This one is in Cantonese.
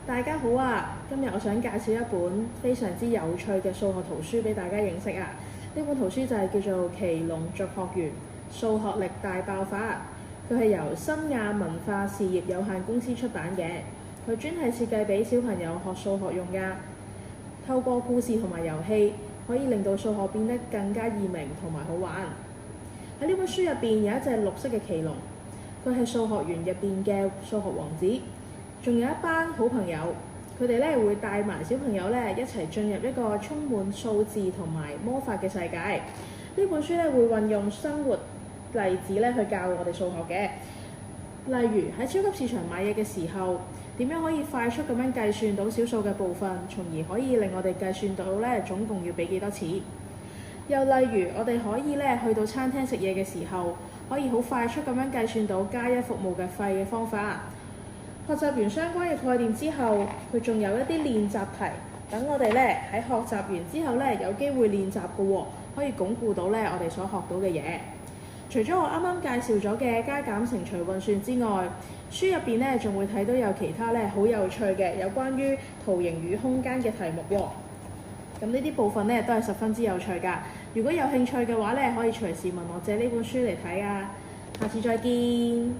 大家好啊！今日我想介紹一本非常之有趣嘅數學圖書俾大家認識啊！呢本圖書就係叫做《奇隆續學園數學力大爆發》，佢係由新亞文化事業有限公司出版嘅。佢專係設計俾小朋友學數學用㗎。透過故事同埋遊戲，可以令到數學變得更加易明同埋好玩。喺呢本書入邊有一隻綠色嘅奇隆，佢係數學園入邊嘅數學王子。仲有一班好朋友，佢哋咧會帶埋小朋友咧一齊進入一個充滿數字同埋魔法嘅世界。呢本書咧會運用生活例子咧去教我哋數學嘅，例如喺超級市場買嘢嘅時候，點樣可以快速咁樣計算到小數嘅部分，從而可以令我哋計算到咧總共要俾幾多錢。又例如我哋可以咧去到餐廳食嘢嘅時候，可以好快速咁樣計算到加一服務嘅費嘅方法。學習完相關嘅概念之後，佢仲有一啲練習題，等我哋咧喺學習完之後咧有機會練習嘅喎，可以鞏固到咧我哋所學到嘅嘢。除咗我啱啱介紹咗嘅加減乘除運算之外，書入邊咧仲會睇到有其他咧好有趣嘅有關於圖形與空間嘅題目喎。咁呢啲部分咧都係十分之有趣㗎。如果有興趣嘅話咧，可以隨時問我借呢本書嚟睇啊。下次再見。